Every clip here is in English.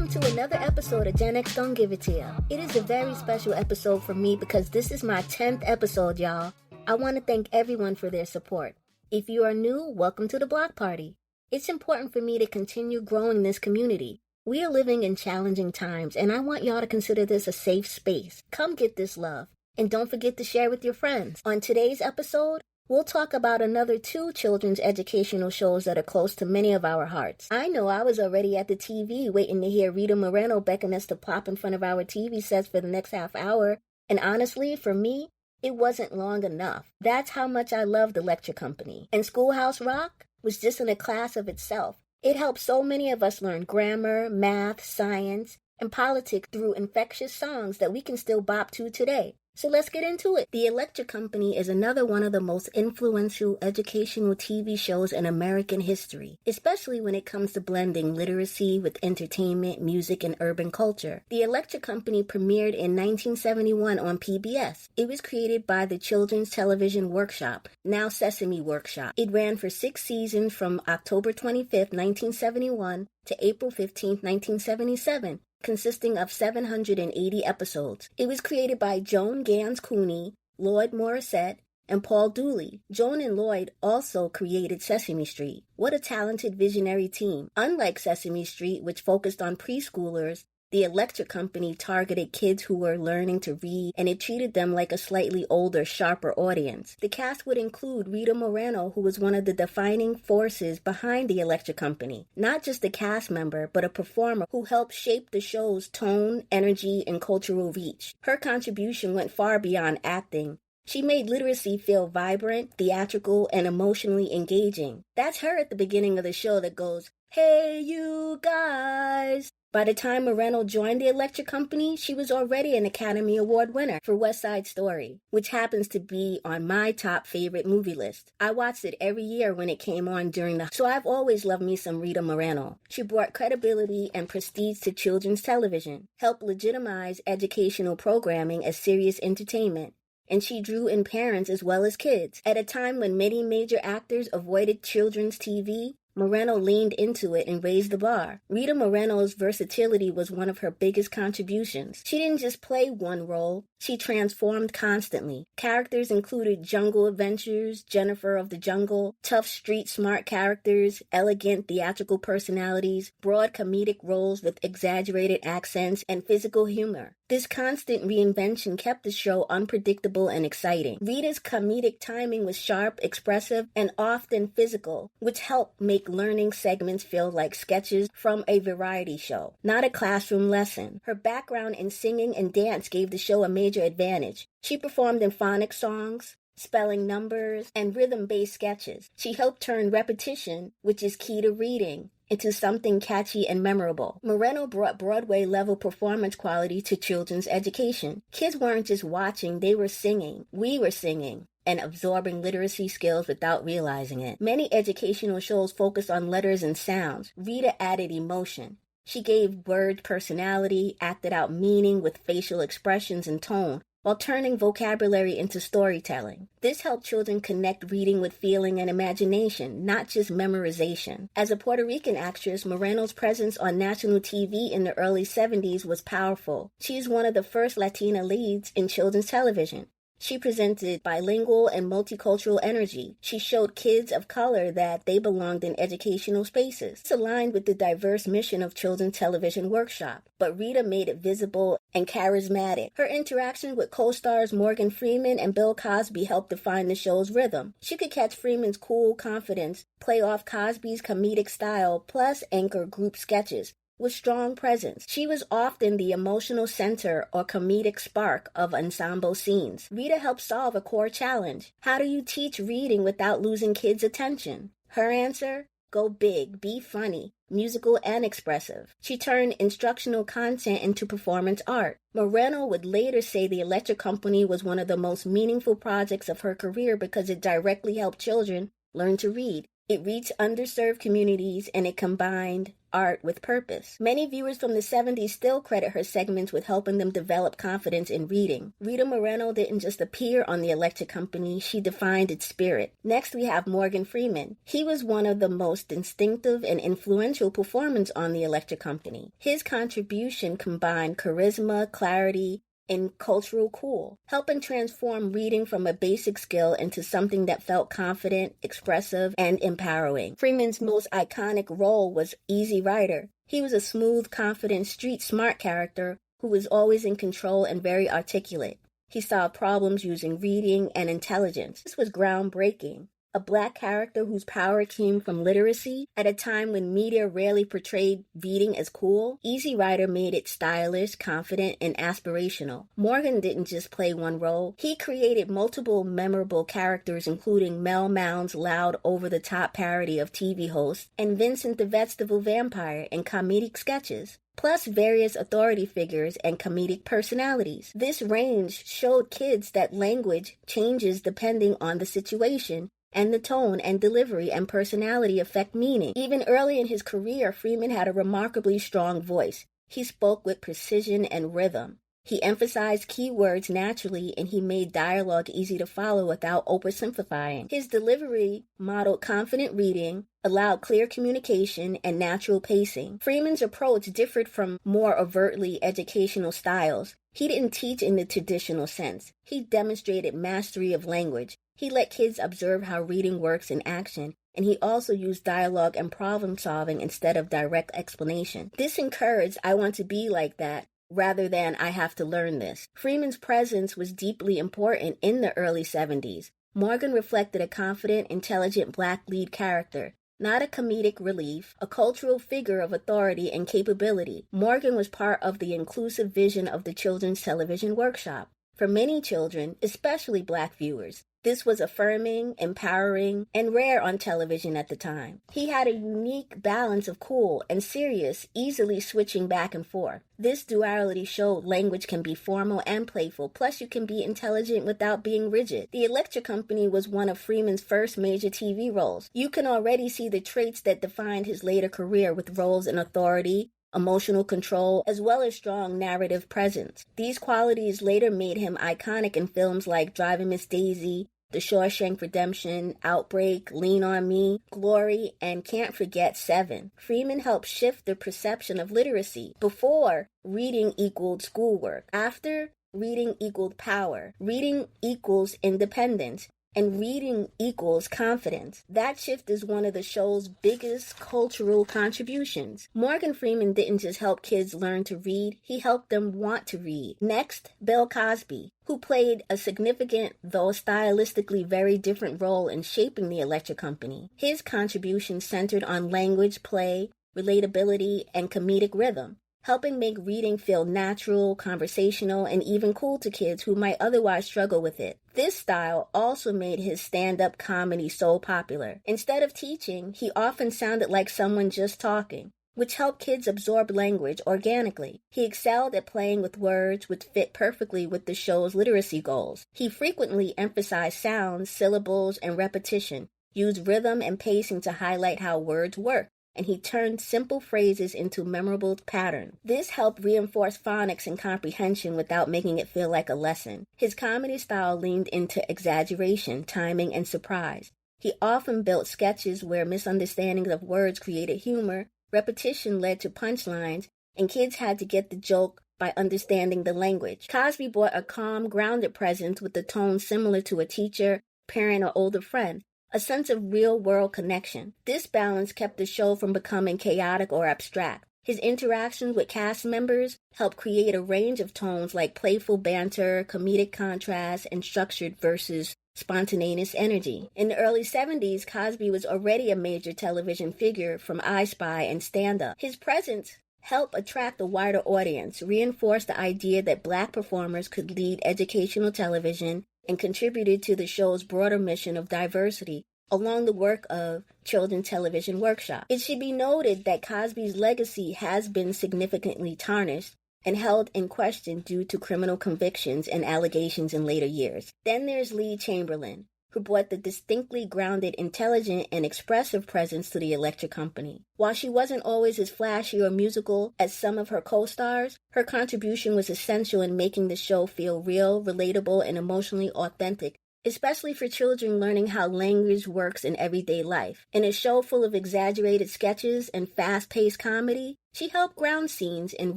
welcome to another episode of Gen X Don't Give It To Ya. It is a very special episode for me because this is my 10th episode, y'all. I want to thank everyone for their support. If you are new, welcome to the block party. It's important for me to continue growing this community. We are living in challenging times, and I want y'all to consider this a safe space. Come get this love, and don't forget to share with your friends. On today's episode, we'll talk about another 2 children's educational shows that are close to many of our hearts. I know I was already at the TV waiting to hear Rita Moreno beckon us to pop in front of our TV sets for the next half hour, and honestly, for me, it wasn't long enough. That's how much I love the lecture company. And Schoolhouse Rock was just in a class of itself. It helped so many of us learn grammar, math, science, and politics through infectious songs that we can still bop to today. So let's get into it. The Electric Company is another one of the most influential educational TV shows in American history, especially when it comes to blending literacy with entertainment, music, and urban culture. The Electric Company premiered in 1971 on PBS. It was created by the Children's Television Workshop, now Sesame Workshop. It ran for 6 seasons from October 25, 1971 to April 15, 1977. Consisting of 780 episodes. It was created by Joan Gans Cooney, Lloyd Morissette, and Paul Dooley. Joan and Lloyd also created Sesame Street. What a talented visionary team. Unlike Sesame Street, which focused on preschoolers, the Electric Company targeted kids who were learning to read, and it treated them like a slightly older, sharper audience. The cast would include Rita Moreno, who was one of the defining forces behind the Electric Company. Not just a cast member, but a performer who helped shape the show's tone, energy, and cultural reach. Her contribution went far beyond acting. She made literacy feel vibrant, theatrical, and emotionally engaging. That's her at the beginning of the show that goes, "Hey, you guys." By the time Moreno joined the Electric Company, she was already an Academy Award winner for West Side Story, which happens to be on my top favorite movie list. I watched it every year when it came on so I've always loved me some Rita Moreno. She brought credibility and prestige to children's television, helped legitimize educational programming as serious entertainment, and she drew in parents as well as kids. At a time when many major actors avoided children's TV, Moreno leaned into it and raised the bar. Rita Moreno's versatility was one of her biggest contributions. She didn't just play one role, she transformed constantly. Characters included jungle adventures, Jennifer of the Jungle, tough street smart characters, elegant theatrical personalities, broad comedic roles with exaggerated accents, and physical humor. This constant reinvention kept the show unpredictable and exciting. Rita's comedic timing was sharp, expressive, and often physical, which helped make learning segments feel like sketches from a variety show, not a classroom lesson. Her background in singing and dance gave the show a major advantage. She performed in phonic songs, spelling numbers, and rhythm-based sketches. She helped turn repetition, which is key to reading, into something catchy and memorable. Moreno brought Broadway-level performance quality to children's education. Kids weren't just watching, they were singing. We were singing and absorbing literacy skills without realizing it. Many educational shows focus on letters and sounds. Rita added emotion. She gave word personality, acted out meaning with facial expressions and tone, while turning vocabulary into storytelling. This helped children connect reading with feeling and imagination, not just memorization. As a Puerto Rican actress, Moreno's presence on national TV in the early 70s was powerful. She is one of the first Latina leads in children's television. She presented bilingual and multicultural energy. She showed kids of color that they belonged in educational spaces. This aligned with the diverse mission of Children's Television Workshop, but Rita made it visible and charismatic. Her interaction with co-stars Morgan Freeman and Bill Cosby helped define the show's rhythm. She could catch Freeman's cool confidence, play off Cosby's comedic style, plus anchor group sketches with strong presence. She was often the emotional center or comedic spark of ensemble scenes. Rita helped solve a core challenge. How do you teach reading without losing kids' attention? Her answer? Go big, be funny, musical and expressive. She turned instructional content into performance art. Moreno would later say the Electric Company was one of the most meaningful projects of her career because it directly helped children learn to read. It reached underserved communities and it combined art with purpose. Many viewers from the 70s still credit her segments with helping them develop confidence in reading. Rita Moreno didn't just appear on the Electric Company, she defined its spirit. Next we have Morgan Freeman. He was one of the most distinctive and influential performers on the Electric Company. His contribution combined charisma, clarity, and cultural cool, helping transform reading from a basic skill into something that felt confident, expressive, and empowering. Freeman's most iconic role was Easy Rider. He was a smooth, confident, street-smart character who was always in control and very articulate. He solved problems using reading and intelligence. This was groundbreaking. A Black character whose power came from literacy at a time when media rarely portrayed reading as cool, Easy Rider made it stylish, confident, and aspirational. Morgan didn't just play one role. He created multiple memorable characters, including Mel Mound's loud, over-the-top parody of TV hosts, and Vincent the Vegetable Vampire in comedic sketches, plus various authority figures and comedic personalities. This range showed kids that language changes depending on the situation, and the tone and delivery and personality affect meaning. Even early in his career, Freeman had a remarkably strong voice. He spoke with precision and rhythm. He emphasized key words naturally, and he made dialogue easy to follow without oversimplifying. His delivery modeled confident reading, allowed clear communication, and natural pacing. Freeman's approach differed from more overtly educational styles. He didn't teach in the traditional sense. He demonstrated mastery of language. He let kids observe how reading works in action, and he also used dialogue and problem-solving instead of direct explanation. This encouraged "I want to be like that," rather than "I have to learn this." Freeman's presence was deeply important in the early 70s. Morgan reflected a confident, intelligent Black lead character, not a comedic relief, a cultural figure of authority and capability. Morgan was part of the inclusive vision of the Children's Television Workshop. For many children, especially Black viewers, this was affirming, empowering, and rare on television at the time. He had a unique balance of cool and serious, easily switching back and forth. This duality showed language can be formal and playful, plus you can be intelligent without being rigid. The Electric Company was one of Freeman's first major TV roles. You can already see the traits that defined his later career with roles in authority, emotional control, as well as strong narrative presence. These qualities later made him iconic in films like Driving Miss Daisy, The Shawshank Redemption, Outbreak, Lean on Me, Glory, and can't forget Seven. Freeman helped shift the perception of literacy. Before, reading equaled schoolwork. After, reading equaled power. Reading equals independence. And reading equals confidence. That shift is one of the show's biggest cultural contributions. Morgan Freeman didn't just help kids learn to read, he helped them want to read. Next, Bill Cosby, who played a significant, though stylistically very different role in shaping the Electric Company. His contribution centered on language, play, relatability, and comedic rhythm, helping make reading feel natural, conversational, and even cool to kids who might otherwise struggle with it. This style also made his stand-up comedy so popular. Instead of teaching, he often sounded like someone just talking, which helped kids absorb language organically. He excelled at playing with words, which fit perfectly with the show's literacy goals. He frequently emphasized sounds, syllables, and repetition, used rhythm and pacing to highlight how words work, and he turned simple phrases into memorable patterns. This helped reinforce phonics and comprehension without making it feel like a lesson. His comedy style leaned into exaggeration, timing, and surprise. He often built sketches where misunderstandings of words created humor, repetition led to punchlines, and kids had to get the joke by understanding the language. Cosby brought a calm, grounded presence with a tone similar to a teacher, parent, or older friend, a sense of real-world connection. This balance kept the show from becoming chaotic or abstract. His interactions with cast members helped create a range of tones like playful banter, comedic contrast, and structured versus spontaneous energy. In the early 70s, Cosby was already a major television figure from I Spy and Stand Up. His presence helped attract a wider audience, reinforced the idea that Black performers could lead educational television, and contributed to the show's broader mission of diversity along the work of Children's Television Workshop. It should be noted that Cosby's legacy has been significantly tarnished and held in question due to criminal convictions and allegations in later years. Then there's Lee Chamberlain, who brought the distinctly grounded, intelligent, and expressive presence to the Electric Company. While she wasn't always as flashy or musical as some of her co-stars, her contribution was essential in making the show feel real, relatable, and emotionally authentic, especially for children learning how language works in everyday life. In a show full of exaggerated sketches and fast-paced comedy, she helped ground scenes in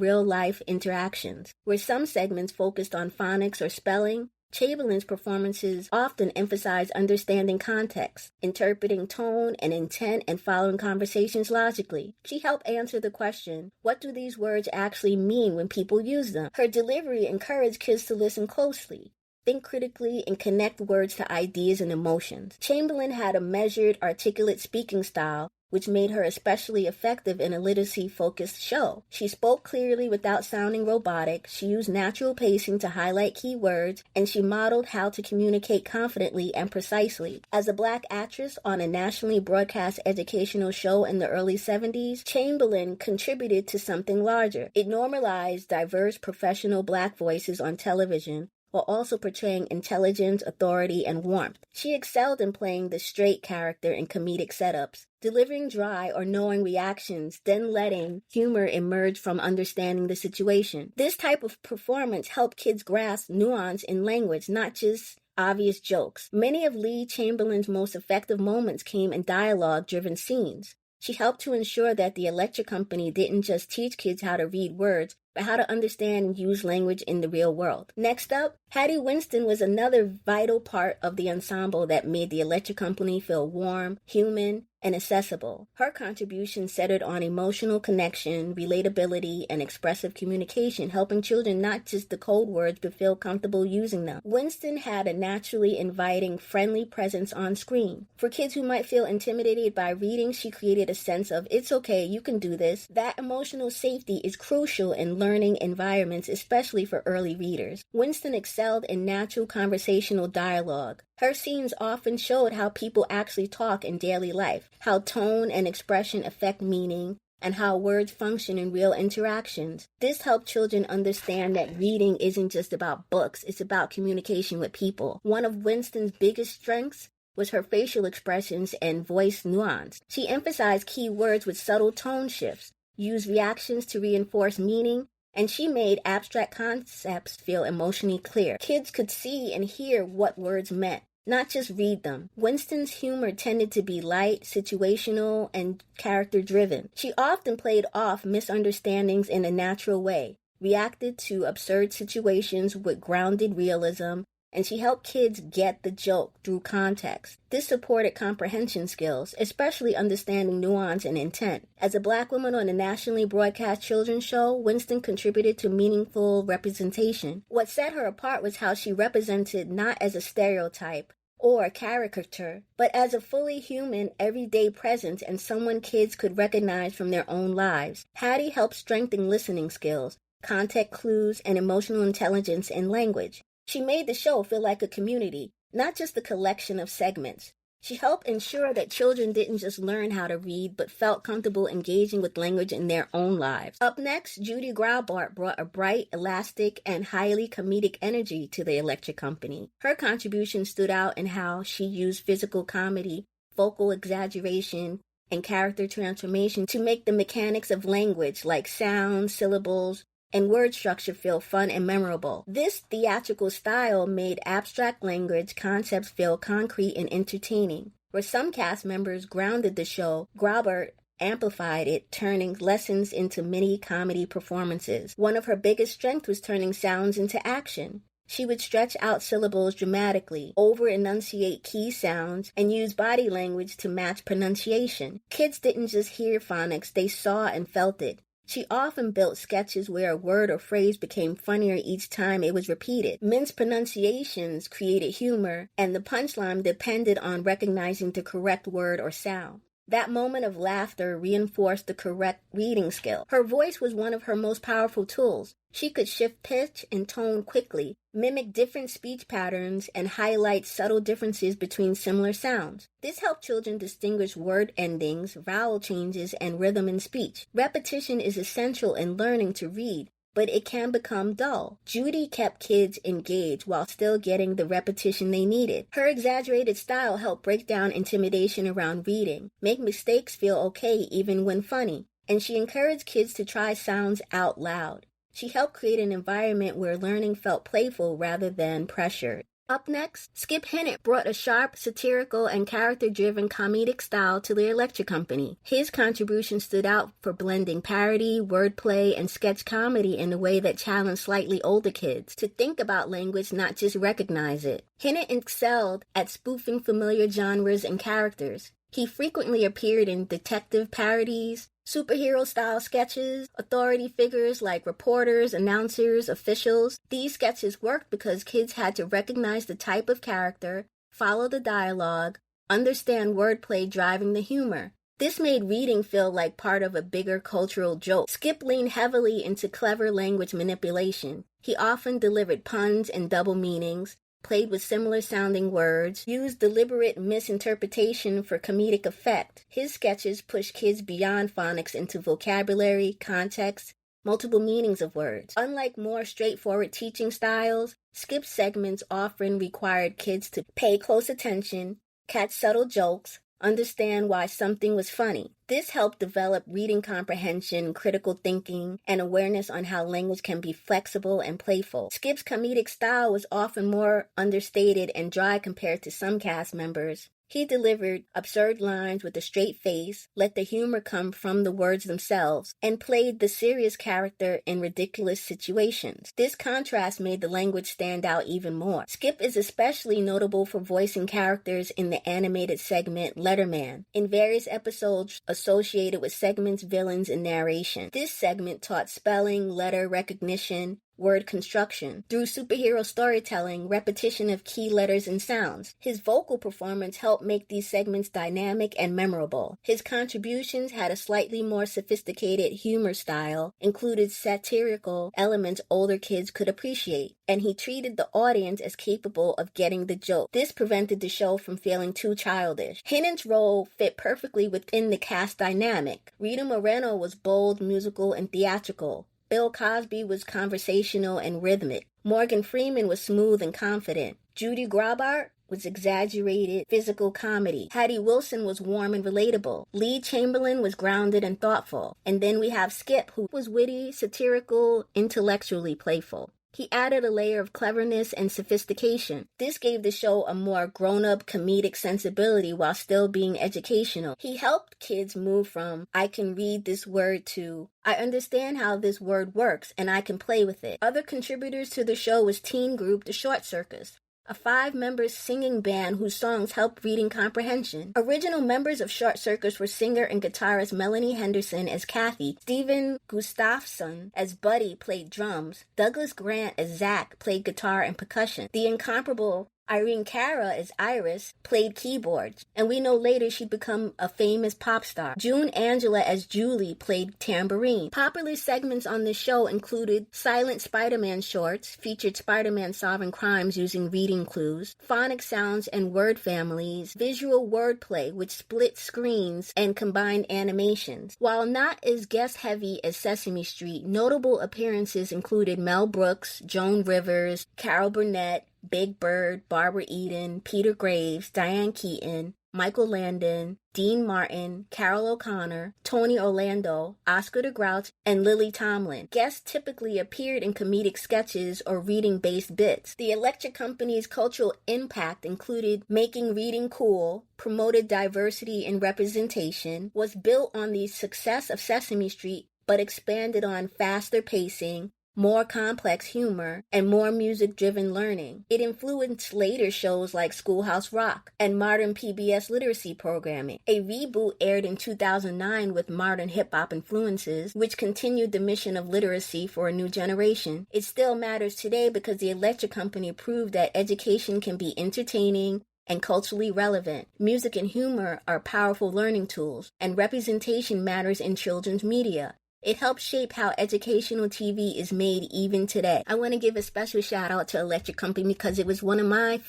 real-life interactions. Where some segments focused on phonics or spelling, Chamberlain's performances often emphasized understanding context, interpreting tone and intent, and following conversations logically. She helped answer the question, what do these words actually mean when people use them? Her delivery encouraged kids to listen closely, think critically, and connect words to ideas and emotions. Chamberlain had a measured, articulate speaking style, which made her especially effective in a literacy-focused show. She spoke clearly without sounding robotic, she used natural pacing to highlight key words, and she modeled how to communicate confidently and precisely. As a Black actress on a nationally broadcast educational show in the early 70s, Chamberlain contributed to something larger. It normalized diverse professional Black voices on television, while also portraying intelligence, authority, and warmth. She excelled in playing the straight character in comedic setups, delivering dry or knowing reactions, then letting humor emerge from understanding the situation. This type of performance helped kids grasp nuance in language, not just obvious jokes. Many of Lee Chamberlain's most effective moments came in dialogue-driven scenes. She helped to ensure that the Electric Company didn't just teach kids how to read words, but how to understand and use language in the real world. Next up, Hattie Winston was another vital part of the ensemble that made the Electric Company feel warm, human, and accessible. Her contribution centered on emotional connection, relatability, and expressive communication, helping children not just decode words but feel comfortable using them. Winston had a naturally inviting, friendly presence on screen. For kids who might feel intimidated by reading, she created a sense of, it's okay, you can do this. That emotional safety is crucial in learning environments, especially for early readers. Winston excelled in natural conversational dialogue. Her scenes often showed how people actually talk in daily life, how tone and expression affect meaning, and how words function in real interactions. This helped children understand that reading isn't just about books, it's about communication with people. One of Winston's biggest strengths was her facial expressions and voice nuance. She emphasized key words with subtle tone shifts, used reactions to reinforce meaning, and she made abstract concepts feel emotionally clear. Kids could see and hear what words meant, not just read them. Winston's humor tended to be light, situational, and character-driven. She often played off misunderstandings in a natural way, reacted to absurd situations with grounded realism, and she helped kids get the joke through context. This supported comprehension skills, especially understanding nuance and intent. As a Black woman on a nationally broadcast children's show, Winston contributed to meaningful representation. What set her apart was how she represented not as a stereotype or a caricature, but as a fully human, everyday presence and someone kids could recognize from their own lives. Hattie helped strengthen listening skills, context clues, and emotional intelligence in language. She made the show feel like a community, not just a collection of segments. She helped ensure that children didn't just learn how to read, but felt comfortable engaging with language in their own lives. Up next, Judy Graubart brought a bright, elastic, and highly comedic energy to the Electric Company. Her contribution stood out in how she used physical comedy, vocal exaggeration, and character transformation to make the mechanics of language, like sounds, syllables, and word structure, feel fun and memorable. This theatrical style made abstract language concepts feel concrete and entertaining. Where some cast members grounded the show, Graubart amplified it, turning lessons into mini comedy performances. One of her biggest strengths was turning sounds into action. She would stretch out syllables dramatically, over-enunciate key sounds, and use body language to match pronunciation. Kids didn't just hear phonics, they saw and felt it. She often built sketches where a word or phrase became funnier each time it was repeated. Minced pronunciations created humor, and the punchline depended on recognizing the correct word or sound. That moment of laughter reinforced the correct reading skill. Her voice was one of her most powerful tools. She could shift pitch and tone quickly, mimic different speech patterns, and highlight subtle differences between similar sounds. This helped children distinguish word endings, vowel changes, and rhythm in speech. Repetition is essential in learning to read, but it can become dull. Judy kept kids engaged while still getting the repetition they needed. Her exaggerated style helped break down intimidation around reading, make mistakes feel okay even when funny, and she encouraged kids to try sounds out loud. She helped create an environment where learning felt playful rather than pressured. Up next, Skip Hinnant brought a sharp, satirical, and character-driven comedic style to their lecture company. His contribution stood out for blending parody, wordplay, and sketch comedy in a way that challenged slightly older kids to think about language, not just recognize it. Hinnant excelled at spoofing familiar genres and characters. He frequently appeared in detective parodies, superhero-style sketches, authority figures like reporters, announcers, officials. These sketches worked because kids had to recognize the type of character, follow the dialogue, understand wordplay driving the humor. This made reading feel like part of a bigger cultural joke. Skip leaned heavily into clever language manipulation. He often delivered puns and double meanings, played with similar-sounding words, used deliberate misinterpretation for comedic effect. His sketches pushed kids beyond phonics into vocabulary, context, multiple meanings of words. Unlike more straightforward teaching styles, Skip's segments often required kids to pay close attention, catch subtle jokes, understand why something was funny. This helped develop reading comprehension, critical thinking, and awareness on how language can be flexible and playful. Skip's comedic style was often more understated and dry compared to some cast members. He delivered absurd lines with a straight face, let the humor come from the words themselves, and played the serious character in ridiculous situations. This contrast made the language stand out even more. Skip is especially notable for voicing characters in the animated segment Letterman, in various episodes associated with segments, villains, and narration. This segment taught spelling, letter recognition, word construction. Through superhero storytelling, repetition of key letters and sounds. His vocal performance helped make these segments dynamic and memorable. His contributions had a slightly more sophisticated humor style, included satirical elements older kids could appreciate, and he treated the audience as capable of getting the joke. This prevented the show from feeling too childish. Hinnant's role fit perfectly within the cast dynamic. Rita Moreno was bold, musical, and theatrical. Bill Cosby was conversational and rhythmic. Morgan Freeman was smooth and confident. Judy Grabart was exaggerated physical comedy. Hattie Winston was warm and relatable. Lee Chamberlain was grounded and thoughtful. And then we have Skip, who was witty, satirical, intellectually playful. He added a layer of cleverness and sophistication. This gave the show a more grown-up comedic sensibility while still being educational. He helped kids move from, I can read this word, to, I understand how this word works and I can play with it. Other contributors to the show was teen group The Short Circus, a 5-member singing band whose songs helped reading comprehension. Original members of Short Circus were singer and guitarist Melanie Henderson as Kathy, Stephen Gustafson as Buddy played drums, Douglas Grant as Zach played guitar and percussion. The incomparable Irene Cara as Iris played keyboards, and we know later she'd become a famous pop star. June Angela as Julie played tambourine. Popular segments on this show included Silent Spider-Man shorts, featured Spider-Man solving crimes using reading clues, phonic sounds and word families, visual wordplay with split screens and combined animations. While not as guest-heavy as Sesame Street, notable appearances included Mel Brooks, Joan Rivers, Carol Burnett, Big Bird, Barbara Eden, Peter Graves, Diane Keaton, Michael Landon, Dean Martin, Carol O'Connor, Tony Orlando, Oscar the Grouch, and Lily Tomlin. Guests typically appeared in comedic sketches or reading-based bits. The Electric Company's cultural impact included making reading cool, promoted diversity and representation, was built on the success of Sesame Street, but expanded on faster pacing, more complex humor, and more music-driven learning. It influenced later shows like Schoolhouse Rock and modern PBS literacy programming. A reboot aired in 2009 with modern hip-hop influences, which continued the mission of literacy for a new generation. It still matters today because the Electric Company proved that education can be entertaining and culturally relevant. Music and humor are powerful learning tools, and representation matters in children's media. It helped shape how educational TV is made even today. I want to give a special shout out to Electric Company because it was one of my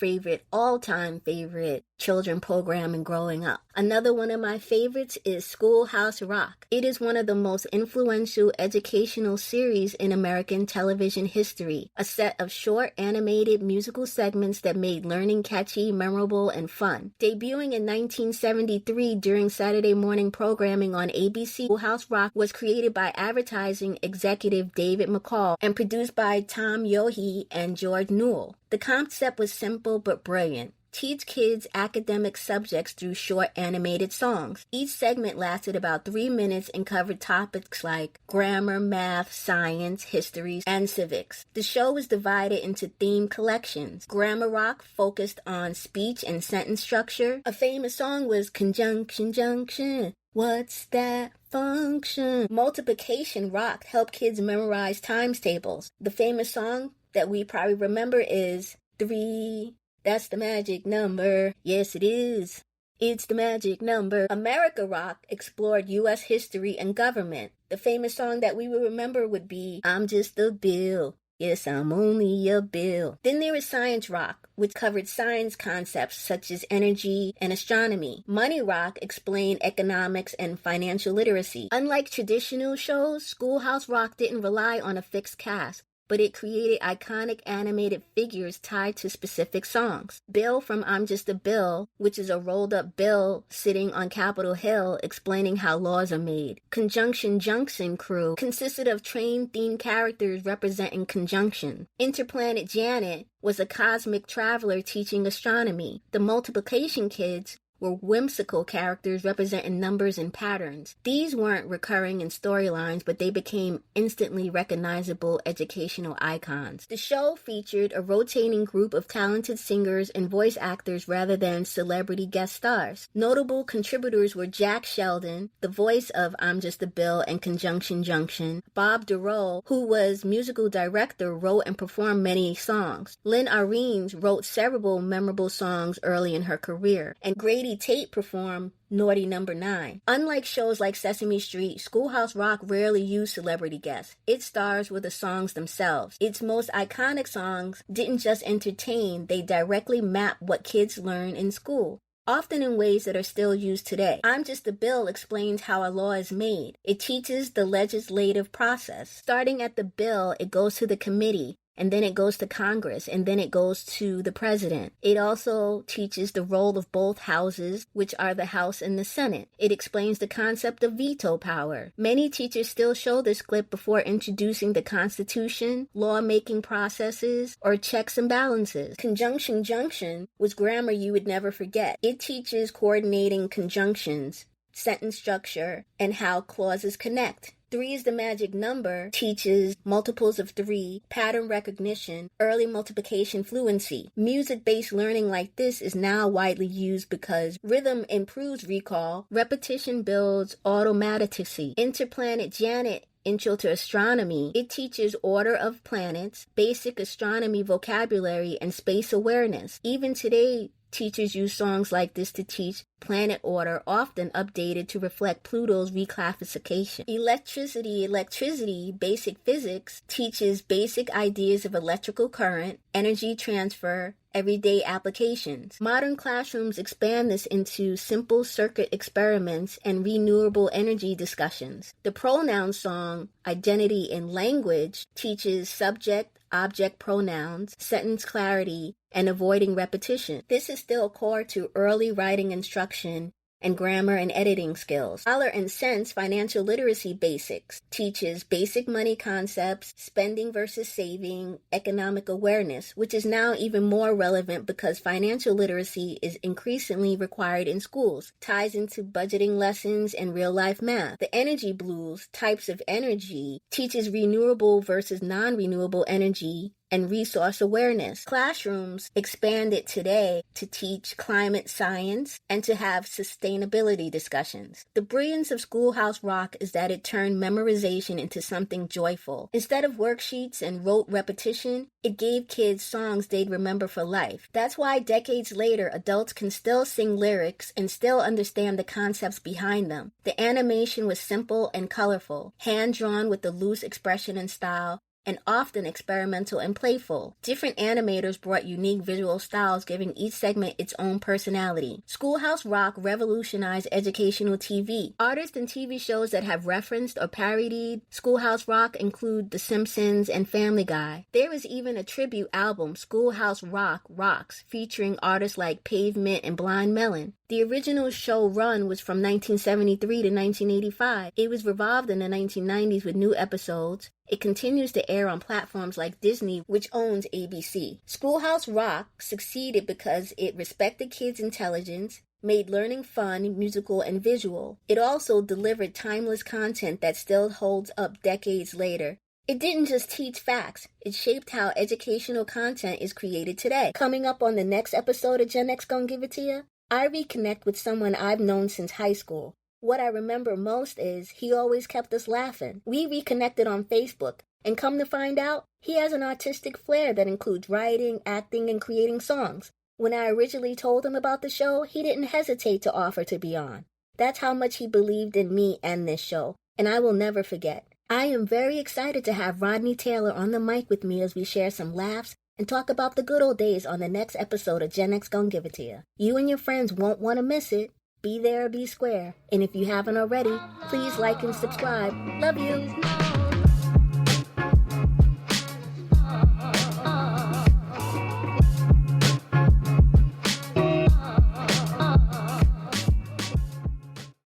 all-time favorite children programming growing up. Another one of my favorites is Schoolhouse Rock. It is one of the most influential educational series in American television history, a set of short animated musical segments that made learning catchy, memorable, and fun. Debuting in 1973 during Saturday morning programming on ABC, Schoolhouse Rock was created by advertising executive David McCall and produced by Tom Yohe and George Newell. The concept was simple but brilliant. Teach kids academic subjects through short animated songs. Each segment lasted about 3 minutes and covered topics like grammar, math, science, history, and civics. The show was divided into theme collections. Grammar Rock focused on speech and sentence structure. A famous song was Conjunction Junction. What's that function? Multiplication Rock helped kids memorize times tables. The famous song that we probably remember is 3. That's the magic number. Yes, it is. It's the magic number. America Rock explored U.S. history and government. The famous song that we will remember would be I'm Just a Bill. Yes, I'm only a bill. Then there is Science Rock, which covered science concepts such as energy and astronomy. Money Rock explained economics and financial literacy. Unlike traditional shows, Schoolhouse Rock didn't rely on a fixed cast, but it created iconic animated figures tied to specific songs. Bill from I'm Just a Bill, which is a rolled-up bill sitting on Capitol Hill explaining how laws are made. Conjunction Junction Crew consisted of train-themed characters representing conjunction. Interplanet Janet was a cosmic traveler teaching astronomy. The Multiplication Kids were whimsical characters representing numbers and patterns. These weren't recurring in storylines, but they became instantly recognizable educational icons. The show featured a rotating group of talented singers and voice actors rather than celebrity guest stars. Notable contributors were Jack Sheldon, the voice of I'm Just a Bill and Conjunction Junction. Bob Dorough, who was musical director, wrote and performed many songs. Lynn Ahrens wrote several memorable songs early in her career. And Grady Tate performed Naughty Number 9. Unlike shows like Sesame Street, Schoolhouse Rock rarely used celebrity guests. Its stars were the songs themselves. Its most iconic songs didn't just entertain, they directly mapped what kids learn in school, often in ways that are still used today. I'm Just a Bill explains how a law is made. It teaches the legislative process. Starting at the bill, it goes to the committee, and then it goes to Congress, and then it goes to the president. It also teaches the role of both houses, which are the House and the Senate. It explains the concept of veto power. Many teachers still show this clip before introducing the Constitution, lawmaking processes, or checks and balances. Conjunction Junction was grammar you would never forget. It teaches coordinating conjunctions, sentence structure, and how clauses connect. 3 is the magic number teaches multiples of 3, pattern recognition, early multiplication fluency. Music-based learning like this is now widely used because rhythm improves recall, repetition builds automaticity. Interplanet Janet Intro to Astronomy. It teaches order of planets, basic astronomy vocabulary, and space awareness. Even today, teachers use songs like this to teach planet order, often updated to reflect Pluto's reclassification. Electricity, basic physics, teaches basic ideas of electrical current, energy transfer, everyday applications. Modern classrooms expand this into simple circuit experiments and renewable energy discussions. The pronoun song, Identity in Language, teaches subject, object pronouns, sentence clarity, and avoiding repetition. This is still core to early writing instruction and grammar and editing skills. Dollar and Cents Financial Literacy Basics teaches basic money concepts, spending versus saving, economic awareness, which is now even more relevant because financial literacy is increasingly required in schools, ties into budgeting lessons and real-life math. The Energy Blues, Types of Energy, teaches renewable versus non-renewable energy, and resource awareness. Classrooms expanded today to teach climate science and to have sustainability discussions. The brilliance of Schoolhouse Rock is that it turned memorization into something joyful. Instead of worksheets and rote repetition, it gave kids songs they'd remember for life. That's why decades later, adults can still sing lyrics and still understand the concepts behind them. The animation was simple and colorful, hand-drawn with a loose expression and style, and often experimental and playful. Different animators brought unique visual styles, giving each segment its own personality. Schoolhouse Rock revolutionized educational TV. Artists and TV shows that have referenced or parodied Schoolhouse Rock include The Simpsons and Family Guy. There is even a tribute album, Schoolhouse Rock Rocks, featuring artists like Pavement and Blind Melon. The original show run was from 1973 to 1985. It was revived in the 1990s with new episodes. It continues to air on platforms like Disney, which owns ABC. Schoolhouse Rock succeeded because it respected kids' intelligence, made learning fun, musical, and visual. It also delivered timeless content that still holds up decades later. It didn't just teach facts, it shaped how educational content is created today. Coming up on the next episode of Gen X Gon' Give It To Ya, I reconnect with someone I've known since high school. What I remember most is he always kept us laughing. We reconnected on Facebook, and come to find out, he has an artistic flair that includes writing, acting, and creating songs. When I originally told him about the show, he didn't hesitate to offer to be on. That's how much he believed in me and this show, and I will never forget. I am very excited to have Rodney Taylor on the mic with me as we share some laughs and talk about the good old days on the next episode of Gen X Gon' Give It To Ya. You and your friends won't want to miss it. Be there or be square. And if you haven't already, please like and subscribe. Love you.